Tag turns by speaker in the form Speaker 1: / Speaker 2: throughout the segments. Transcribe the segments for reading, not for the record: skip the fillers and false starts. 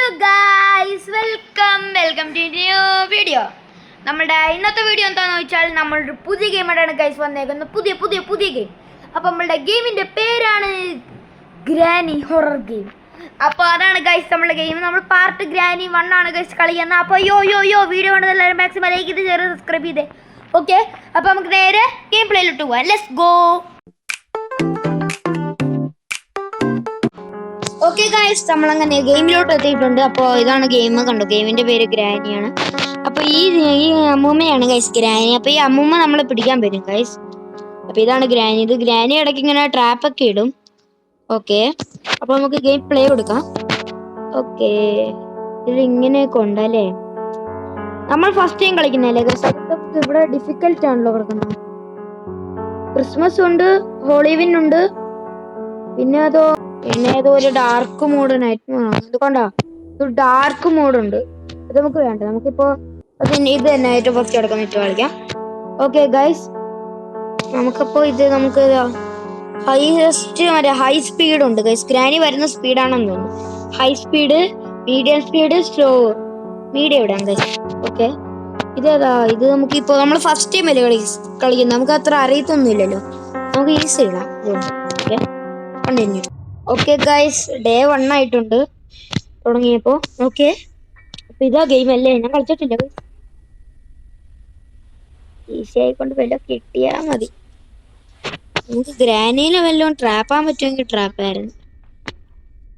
Speaker 1: Guys welcome to new video. നമ്മുടെ ഇന്നത്തെ video എന്താണെന്ന് വെച്ചാൽ നമ്മളൊരു പുതിയ ഗെയിമായിട്ടാണ് ഗൈസ് വന്നേക്കുന്നത്. പുതിയ ഗെയിം. അപ്പോൾ നമ്മളുടെ ഗെയിമിൻ്റെ പേരാണ് ഗ്രാനി ഹൊറർ ഗെയിം. അപ്പോൾ അതാണ് ഗൈസ് നമ്മളുടെ ഗെയിം. നമ്മൾ പാർട്ട് ഗ്രാനി 1 ആണ് ഗൈസ് കളിക്കുന്നത്. അപ്പോൾ യോ വീഡിയോ കണ്ടത് എല്ലാവരും മാക്സിമം ലൈക്ക് ചെയ്ത് ഷെയർ സബ്സ്ക്രൈബ് ചെയ്തേ. ഓക്കെ, അപ്പോൾ നമുക്ക് നേരെ ഗെയിം പ്ലേയിലോട്ട് പോകാം. Let's go. ഓക്കെ ഗൈസ്, നമ്മളങ്ങനെ ഗെയിമിലോട്ട് എത്തിയിട്ടുണ്ട്. അപ്പോൾ ഇതാണ് ഗെയിം, കണ്ടു. ഗെയിമിന്റെ പേര് ഗ്രാനിയാണ്. അപ്പോൾ ഈ അമ്മൂമ്മയാണ് ഗൈസ് ഗ്രാനി. അപ്പോൾ ഈ അമ്മൂമ്മ നമ്മളെ പിടിക്കാൻ വരും ഗൈസ്. അപ്പോൾ ഇതാണ് ഗ്രാനി. ഇത് ഗ്രാനി ഇടയ്ക്ക് ഇങ്ങനെ ട്രാപ്പൊക്കെ ഇടും. ഓക്കെ, അപ്പോൾ നമുക്ക് ഗെയിം പ്ലേ കൊടുക്കാം. ഓക്കെ, ഇത് ഇങ്ങനെയൊക്കെ ഉണ്ടല്ലേ. നമ്മൾ ഫസ്റ്റ് ടൈം കളിക്കുന്നല്ലേ ഗൈസ്. ഇവിടെ ഡിഫിക്കൽട്ട് ആണല്ലോ കിടക്കുന്നത്. ക്രിസ്മസ് ഉണ്ട്, ഹോളിവിൻ ഉണ്ട്, പിന്നെ ഏതോ ഒരു ഡാർക്ക് മോഡ് നൈറ്റ് മോഡ്. ഇത് കണ്ടോ, ഒരു ഡാർക്ക് മോഡ് ഉണ്ട്. ഇത് നമുക്ക് വേണ്ട. നമുക്കിപ്പോ ഇത് തന്നെ ഏറ്റവും ഫസ്റ്റ് കിടക്കാൻ വെച്ച് കളിക്കാം. ഓക്കെ ഗൈസ്, നമുക്കപ്പോ നമുക്ക് ഹൈ സ്പീഡ് ഉണ്ട് ഗൈസ്. ഗ്രാനി വരുന്ന സ്പീഡാണെന്ന് തോന്നുന്നു. High speed, medium speed, slow. Medium ഇടാം ഗൈസ്. ഓക്കെ, ഇത് നമുക്കിപ്പോ നമ്മൾ ഫസ്റ്റ് ടൈം അല്ലേ കളിക്കുന്നത്. നമുക്ക് അത്ര അറിയത്തൊന്നുമില്ലല്ലോ. നമുക്ക് ഈസി ഇടാം. Okay, continue. Okay guys, day 1 ആയിട്ടുണ്ട് തുടങ്ങിയപ്പോ. ഓക്കെ, അപ്പൊ ഇതാ ഗെയിം അല്ലേ. ഞാൻ കളിച്ചിട്ടില്ല. ഈസി ആയിക്കൊണ്ട് വല്ലതും കിട്ടിയാ മതി. നമുക്ക് ഗ്രാനിയിലെ വല്ലതും ട്രാപ്പാൻ പറ്റുമെങ്കിൽ ട്രാപ്പായിരുന്നു.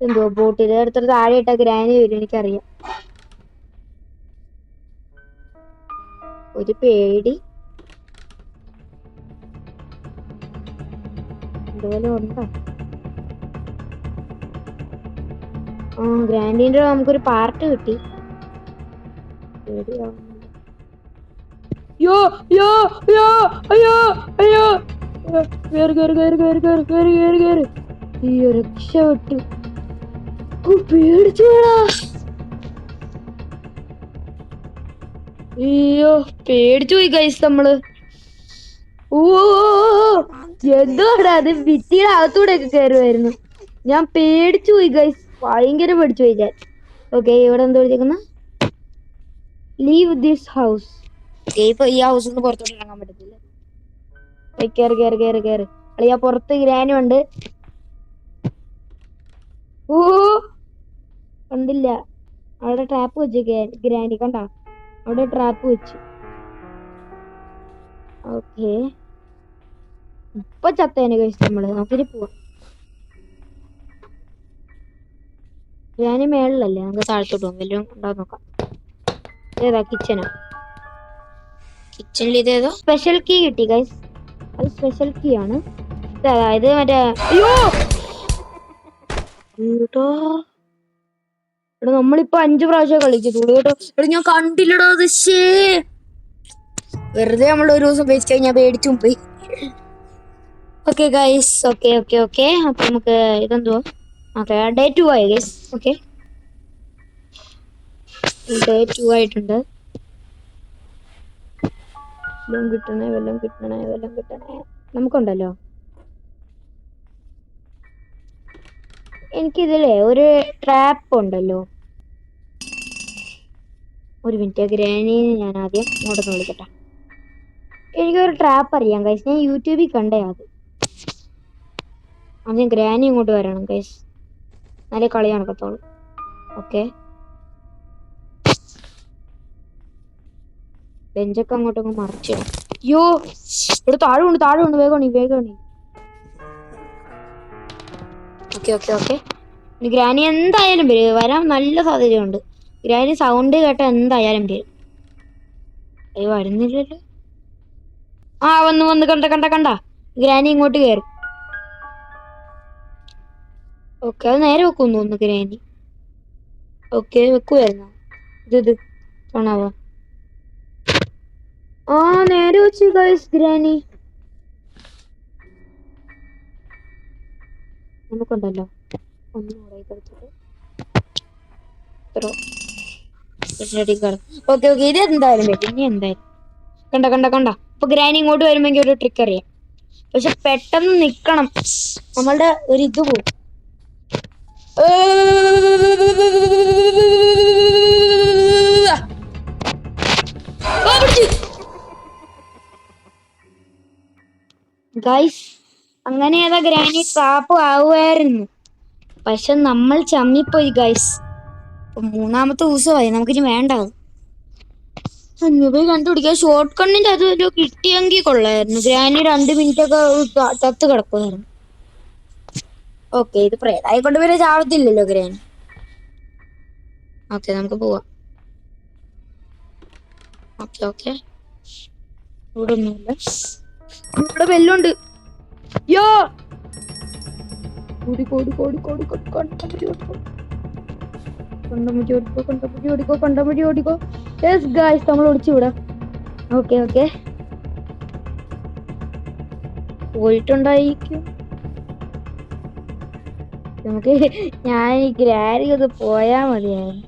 Speaker 1: എന്തോ ബോട്ട് ഇത് എടുത്തിട്ട് താഴെ ഇട്ട ഗ്രാനി വരും, എനിക്കറിയാം. ഒരു പേടി ഇതുപോലെ ഉണ്ടോ? ഗ്രാൻഡിന്റെ നമുക്കൊരു പാർട്ട് കിട്ടി. രക്ഷപ്പെട്ടു. പേടിച്ചു പോയി ഗൈസ് നമ്മള്. എന്തോടാ അത്, ഭിത്തിയുടെ അകത്തൂടെ ഒക്കെ കയറുമായിരുന്നു. ഞാൻ പേടിച്ചു പോയി ഗൈസ്, ഭയങ്കര പേടിച്ചു പോയി ഞാൻ. ഓക്കെ, ഇവിടെ എന്തോ എഴുതിയേക്കുന്ന ലീവ് ദിസ് ഹൗസ്. ഇപ്പൊ ഈ ഹൗസിൽ നിന്ന് പുറത്തോട്ട് ഇറങ്ങാൻ പറ്റത്തില്ല. കേറ് അളിയാ, പുറത്ത് ഗ്രാനി ഉണ്ട്. കണ്ടില്ല, അവിടെ ട്രാപ്പ് വെച്ചു ഗ്രാനി. കണ്ട, അവിടെ ട്രാപ്പ് വെച്ചു. ഓക്കെ, ഇപ്പൊ ചത്തേനെ കഴിച്ചു നമ്മള്. നമുക്കിനി പോവാം. ഗ്രാനി മേളിലല്ലേ, നമുക്ക് താഴത്തോട്ട് പോകും. വല്ലതും ഉണ്ടാവും നോക്കാം. ഏതാ കിച്ചനാ? കിച്ചണിൽ ഇതേതോ സ്പെഷ്യൽ കീ കിട്ടി ഗൈസ്. അത് സ്പെഷ്യൽ കീ ആണ്. ഇത് മറ്റേ ഇവിടെ നമ്മളിപ്പോ 5 പ്രാവശ്യം കളിക്കുന്നുള്ളൂ കേട്ടോ. ഇവിടെ ഞാൻ കണ്ടില്ലടോ അത്. വെറുതെ നമ്മൾ ഒരു ദിവസം വേസ്റ്റ് കഴിഞ്ഞാൽ പേടിച്ചും പോയി. ഓക്കെ ഗൈസ്, ഓക്കെ അപ്പൊ നമുക്ക് ഇതെന്തുവാ? ഓക്കെ, ഡേ 2 ആയി ഗൈസ്. ഓക്കെ, ഡേ 2 ആയിട്ടുണ്ട്. വെള്ളം കിട്ടണേ. നമുക്കുണ്ടല്ലോ. എനിക്കിതിലേ ഒരു ട്രാപ്പ് ഉണ്ടല്ലോ. ഒരു മിനിറ്റ്, ഗ്രാനിയെ ഞാൻ ആദ്യം ഇങ്ങോട്ടൊന്ന് വിളിക്കട്ടെ. എനിക്കൊരു ട്രാപ്പ് അറിയാം ഗൈസ്, ഞാൻ യൂട്യൂബിൽ കണ്ടേ അത്. ആദ്യം ഗ്രാനി ഇങ്ങോട്ട് വരണം ഗൈസ്, നല്ല കളി നടക്കത്തോളൂ. ഓക്കെ, ബെഞ്ചൊക്കെ അങ്ങോട്ടൊന്ന് മറിച്ചിടാം. ഇവിടെ താഴെ ഉണ്ട്. വേഗം. ഓക്കെ. ഗ്രാനി എന്തായാലും വരാൻ നല്ല സാധ്യതയുണ്ട്. ഗ്രാനി സൗണ്ട് കേട്ട എന്തായാലും വരും. അയ്യോ, വരുന്നില്ലല്ലോ. വന്ന് കണ്ട ഗ്രാനി ഇങ്ങോട്ട് കയറും. ഓക്കെ, അത് നേരെ വെക്കുന്നു തോന്നുന്നു ഗ്രാനി. ഓക്കെ, വെക്കുവായിരുന്നു. ഇത് കാണാവോ? നേരെ വെച്ചു ഗൈസ് ഗ്രാനി. നമുക്കുണ്ടല്ലോ ഒന്നുകൂടെ ഓക്കെ. ഇത് എന്തായാലും വരും. ഇനി എന്തായാലും കണ്ട. അപ്പൊ ഗ്രാനി ഇങ്ങോട്ട് വരുമ്പോ ഒരു ട്രിക്ക് അറിയാം. പക്ഷെ പെട്ടെന്ന് നിക്കണം, നമ്മളുടെ ഒരു ഇത് പോകും. ഗൈസ്, അങ്ങനെ ഏതാ ഗ്രാനി ട്രാപ്പ് ആവുമായിരുന്നു. പക്ഷെ നമ്മൾ ചമ്മിപ്പോയി ഗൈസ്. മൂന്നാമത്തെ ദിവസമായി, നമുക്കിനി വേണ്ട. പോയി കണ്ടുപിടിക്കാൻ ഷോർട്ട് കണ്ണിന്റെ അത് ഒരു കിട്ടിയെങ്കിൽ കൊള്ളായിരുന്നു. ഗ്രാനി 2 മിനിറ്റ് ഒക്കെ ചത്ത് കിടക്കുമായിരുന്നു. ഓക്കെ, ഇത് പ്രേതായി കൊണ്ടുവരെ ചാവത്തില്ലല്ലോ ഗ്രാനി. ഓക്കെ, നമുക്ക് പോവാം. ഓക്കെ ഓക്കെ, ഇവിടെ ഒന്നുമില്ല. ഇവിടെ ബെല്ലുണ്ട്. യോ കോടി കോടി കോടി കോടി കൊണ്ടമുടി ഓടിക്കോ, കൊണ്ടമുടി ഓടിക്കോ, കൊണ്ടമുടി ഓടിക്കോ, കൊണ്ടമുടി ഓടിക്കോ. യെസ് ഗായ്സ്, നമ്മൾ ഓടിച്ചു വിടാം. ഓക്കെ ഓക്കെ, പോയിട്ടുണ്ടായിരിക്കും. നമുക്ക് ഞാൻ ഈ ഗ്രാരി ഒന്ന് പോയാ മതിയായിരുന്നു.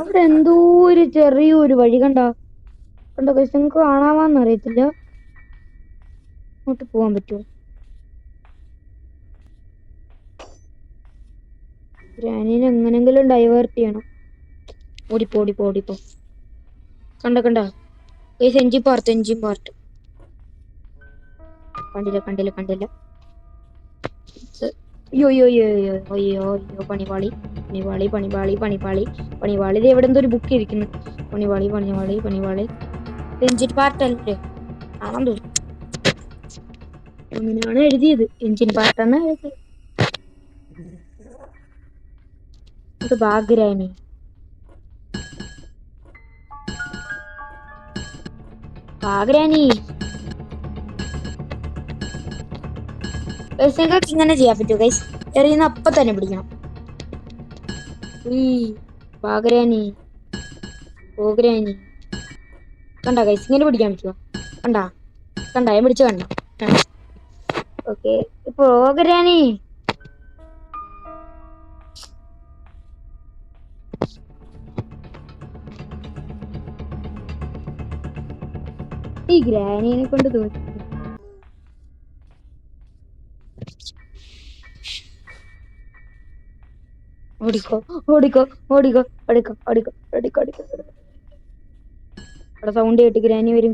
Speaker 1: അവിടെ എന്തോ ഒരു ചെറിയൊരു വഴി കണ്ടോ പക്ഷെ നിങ്ങൾക്ക് കാണാമാന്ന് അറിയത്തില്ല. അങ്ങോട്ട് പോവാൻ പറ്റുമോ? ഗ്രാനീനെ എങ്ങനെങ്കിലും ഡൈവേർട്ട് ചെയ്യണം. ഓടിപ്പോ ഓടിപ്പോ ഓടിപ്പോ. കണ്ട എഞ്ചിൻ പാർട്ട് കണ്ടില്ല കണ്ടില്ല കണ്ടില്ല. അയ്യോ അയ്യോ അയ്യോ അയ്യോ അയ്യോ, പണിപാളി പണിപാളി പണിപാളി പണിപാളി പണിപാളി. ഇത് എവിടെ എന്തോ ഒരു ബുക്ക് ഇരിക്കുന്നു. പണിപാളി പണിപാളി പണിപാളി. എഞ്ചിൻ പാർട്ട് അല്ലേ? കാണാൻ തോന്നും. അങ്ങനെയാണ് എഴുതിയത്, എഞ്ചിൻ പാർട്ടാണ് എഴുതിയത്. ഇത് ബാഗ്രാനി. ബാഗ്രാനി നിങ്ങൾക്ക് ഇങ്ങനെ ചെയ്യാൻ പറ്റുമോ ഗൈസ്? എറിയുന്ന അപ്പം തന്നെ പിടിക്കണം. ബാഗ്രാനി ഓഗ്രാനി. കണ്ട ഗൈസ്, ഇങ്ങനെ പിടിക്കാൻ പറ്റുമോ? കണ്ട ഞാൻ പിടിച്ചു. കണ്ട. ഓക്കെ, ഇപ്പൊ ഓഗ്രാനി. ഈ ഗ്രാനിനെ കൊണ്ട് തോന്നി. ഓടിക്കോ ഓടിക്കോ ഓടിക്കോ ഓടിക്കോ ഓടിക്കോ ഓടിക്കോ ഓടിക്കോ. അവിടെ സൗണ്ട് കേട്ട് ഗ്രാനി വരും.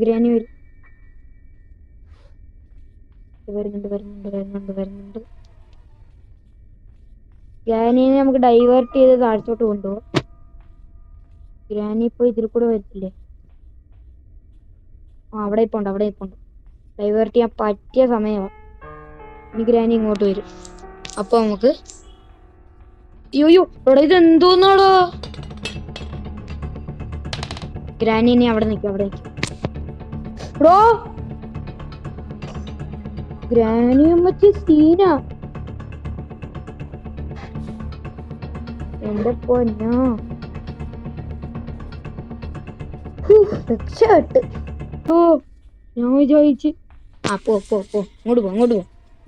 Speaker 1: വരുന്നുണ്ട്. ഗ്രാനിനെ നമുക്ക് ഡൈവേർട്ട് ചെയ്ത് താഴ്ത്തോട്ട് കൊണ്ടുപോകും. ഗ്രാനി ഇപ്പൊ ഇതിൽ കൂടെ വരത്തില്ലേ? അവിടെ ഇപ്പോണ്ട്. ഡൈവേർട്ട് ചെയ്യാൻ പറ്റിയ സമയമാണ്. ഇനി ഗ്രാനി ഇങ്ങോട്ട് വരും. അപ്പൊ നമുക്ക് അയ്യോ ഇവിടെ ഇത് എന്തോന്നാടോ. ഗ്രാനി ഇനി അവിടെ നിൽക്കും. ബ്രോ, ഗ്രാനിയും വെച്ച് സീനാ. എന്റെ പൊന്നോ, രക്ഷപ്പെട്ട്. ഓ, ഞാൻ വിചാരിച്ച് ഇങ്ങോട്ട് പോ.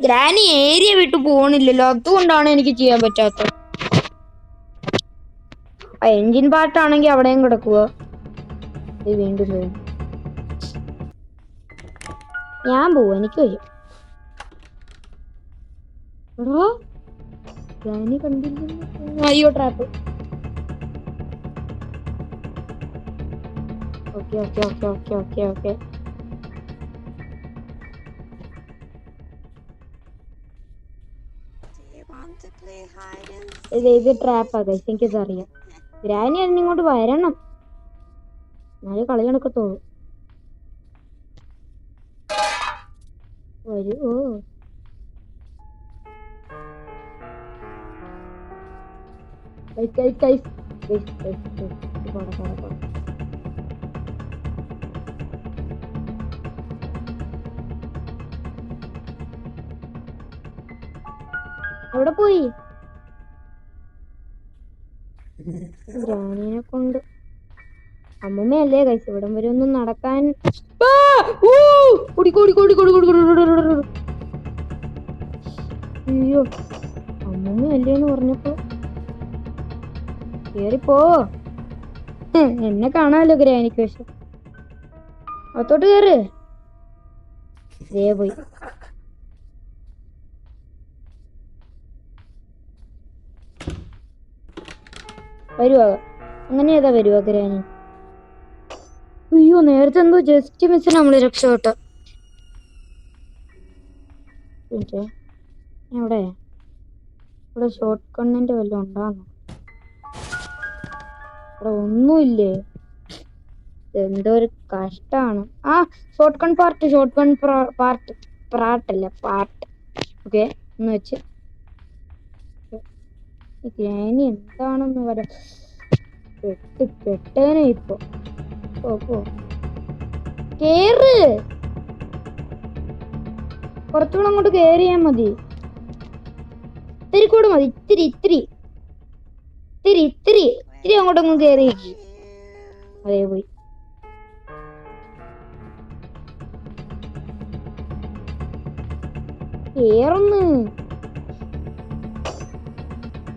Speaker 1: ഗ്രാനി ഏരിയ വിട്ട് പോണില്ലല്ലോ, അതുകൊണ്ടാണ് എനിക്ക് ചെയ്യാൻ പറ്റാത്തത്. എഞ്ചിൻ പാർട്ടാണെങ്കിൽ അവിടെയും കിടക്കുക. വീണ്ടും ഞാൻ പോവാ, എനിക്ക് വയ്യ. ഗ്രാനി കണ്ടില്ല. അയ്യോ, ട്രാപ്പ്. ഓക്കെ. ഇത് ട്രാപ്പാ ഗൈസ്, എനിക്കത് അറിയാം. ഗ്രാനി അതിനിങ്ങോട്ട് വരണം, എന്നാലേ കളി നടക്കത്തുള്ളൂ. വരുവോ? എവിടെ പോയി? ഗ്രാനിനെ കൊണ്ട് അമ്മൂമ്മയല്ലേ ഗൈസ്, ഇവിടം വരെ ഒന്നും നടക്കാൻ. അയ്യോ, അമ്മൂമ്മയല്ലേന്ന് പറഞ്ഞപ്പോ കേറിപ്പോ. എന്നെ കാണാമല്ലോ ഗ്രാനിക്ക്. പക്ഷെ അകത്തോട്ട് കേറ്. പോയി. വരുവാ, അങ്ങനെ ഏതാ വരുവാ ഗ്രാനി? അയ്യോ നേരത്തെ എന്തോ ജസ്റ്റ് മിസ് നമ്മള് രക്ഷപ്പെട്ടു. എവിടെ ഇവിടെ ഷോർട്ട് കണ്ണിന്റെ വല്ലതും ഉണ്ടാകുന്നു? ഇവിടെ ഒന്നുമില്ലേ? എന്തോ ഒരു കഷ്ടാണ്. ആ short gun part part. Okay എന്ന് വെച്ച് ഗ്രാനി എന്താണെന്ന് പറയാ. പെട്ടേനെ ഇപ്പൊ. ഓ കേറ്, കുറച്ചുകൂടെ അങ്ങോട്ട് കേറിയാ മതി. ഇത്തിരി കൂടെ മതി. ഇത്തിരി അങ്ങോട്ടൊന്ന് കേറി. അതേ പോയി. കേറുന്നു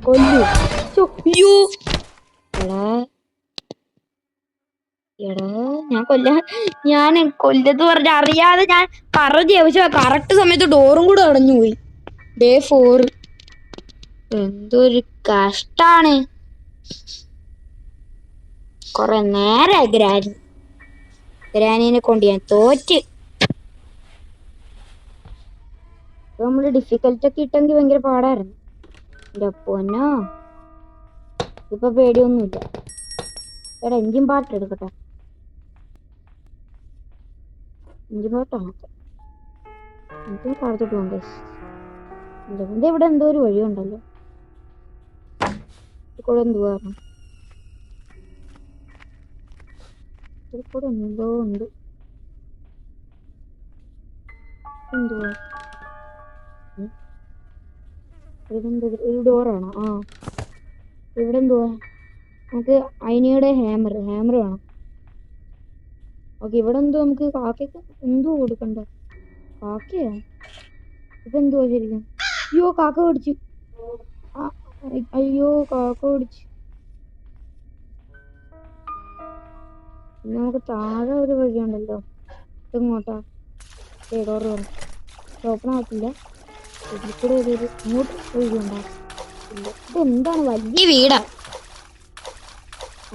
Speaker 1: കൊല്ലു. എടാ ഞാൻ കൊല്ലത്ത് പറഞ്ഞ അറിയാതെ ഞാൻ പറഞ്ഞു. പക്ഷെ കറക്റ്റ് സമയത്ത് ഡോറും കൂടെ അടഞ്ഞു പോയി. ഡേ 4. എന്തൊരു കഷ്ടാണ്. കൊറേ നേരായി ഗ്രാനീനെ കൊണ്ട് ഞാൻ തോറ്റ്. നമ്മള് ഡിഫിക്കൽട്ട് ഒക്കെ ഇട്ടെങ്കിൽ ഭയങ്കര പാടായിരുന്നു. എന്റെ പൊന്നോ, ഇപ്പൊ പേടിയൊന്നുമില്ല. എടാ എഞ്ചിൻ പാർട്ട് എടുക്കട്ടെ. എഞ്ചിൻ പാർട്ടാണ് എനിക്ക് താഴത്തോട്ട് പോകണ്ടേ. എന്റെ ഇവിടെ എന്തോ ഒരു വഴിയുണ്ടല്ലോ. കൂടെ എന്തുവാ കൂടെ എന്തോ ഉണ്ട്. എന്തുവാ ഒരു ഡോറാണോ? ആ ഇവിടെ എന്തുവാ? നമുക്ക് അയിനിയുടെ ഹാമർ വേണം. ഓക്കെ ഇവിടെ എന്തോ നമുക്ക് കാക്കയ്ക്ക് എന്തോ കൊടുക്കണ്ട. കാക്കയാ ഇതെന്തുവാ ശരിക്കും? അയ്യോ കാക്ക പിടിച്ചു. അയ്യോ കാക്ക പിടിച്ചു. നമുക്ക് താഴെ ഒരു വഴിയുണ്ടല്ലോ. ഇങ്ങോട്ടാ ഡോറ് വേണം. ഓപ്പൺ ആകത്തില്ല. ഇതിൽക്കൂടെ ഒരു ഇങ്ങോട്ട് വഴിയുണ്ടാകും. ഇതെന്താണ് വലിയ വീടാ.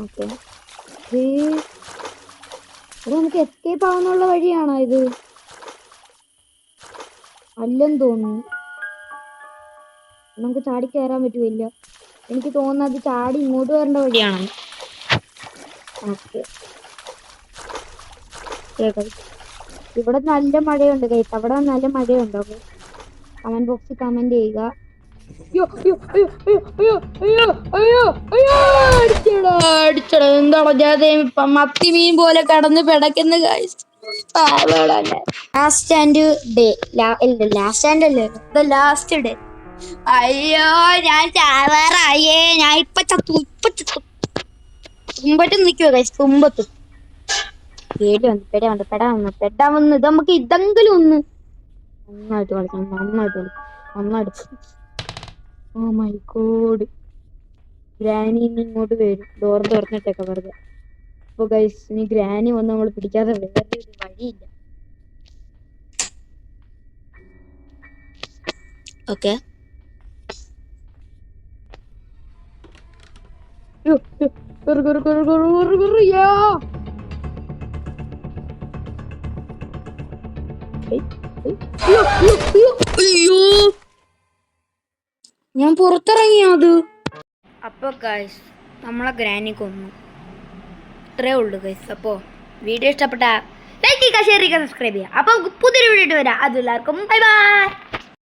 Speaker 1: ഓക്കെ ഇവിടെ നമുക്ക് എസ്കേപ്പ് ആവാനുള്ള വഴിയാണോ ഇത്? അല്ലെന്ന് തോന്നുന്നു. നമുക്ക് ചാടി കയറാൻ പറ്റുമില്ല. എനിക്ക് തോന്നുന്നത് ചാടി ഇങ്ങോട്ട് വരേണ്ട വഴിയാണ്. ഓക്കെ ഇവിടെ നല്ല മഴയുണ്ട് ഗൈസ്. അവിടെ നല്ല മഴയുണ്ടോ? കമന്റ് ബോക്സിൽ കമന്റ് ചെയ്യുക. അടിച്ചടാ എന്താണോ മത്തി മീൻ പോലെ കടന്ന് പിടയ്ക്കുന്ന ഗൈസ്. Last day. അയ്യോ ഞാൻ ചാവാറായേ. ഞാൻ ഇപ്പൊ തുമ്പത്ത് നിൽക്കുവോ ഗൈസ്? തുമ്പത്ത് പെടാമെന്ന്. ഇത് നമുക്ക് ഇതെങ്കിലും ഒന്ന് നന്നായിട്ട് കളിക്കണം. Oh my God. ഗ്രാനി ഇങ്ങോട്ട് വരും. ഡോർ തുറന്നിട്ടൊക്കെ വെറുതെ. അപ്പൊ ഗൈസ് ഇനി ഗ്രാനി വന്ന് നമ്മൾ പിടിക്കാതെ വേറെ ഒരു വഴിയില്ല. ഓക്കെ ഞാൻ പുറത്തിറങ്ങിയത്. അപ്പൊ ഗൈസ് നമ്മളെ ഗ്രാനി കൊന്നു. ഇത്രേ ഉള്ളു ഗൈസ്. അപ്പോ വീഡിയോ ഇഷ്ടപ്പെട്ട ലൈക്ക് ചെയ്യുക, ഷെയർ ചെയ്യുക, സബ്സ്ക്രൈബ് ചെയ്യുക. അപ്പൊ പുതിയൊരു വീഡിയോ വരാം. അതെല്ലാവർക്കും ബൈ ബൈ.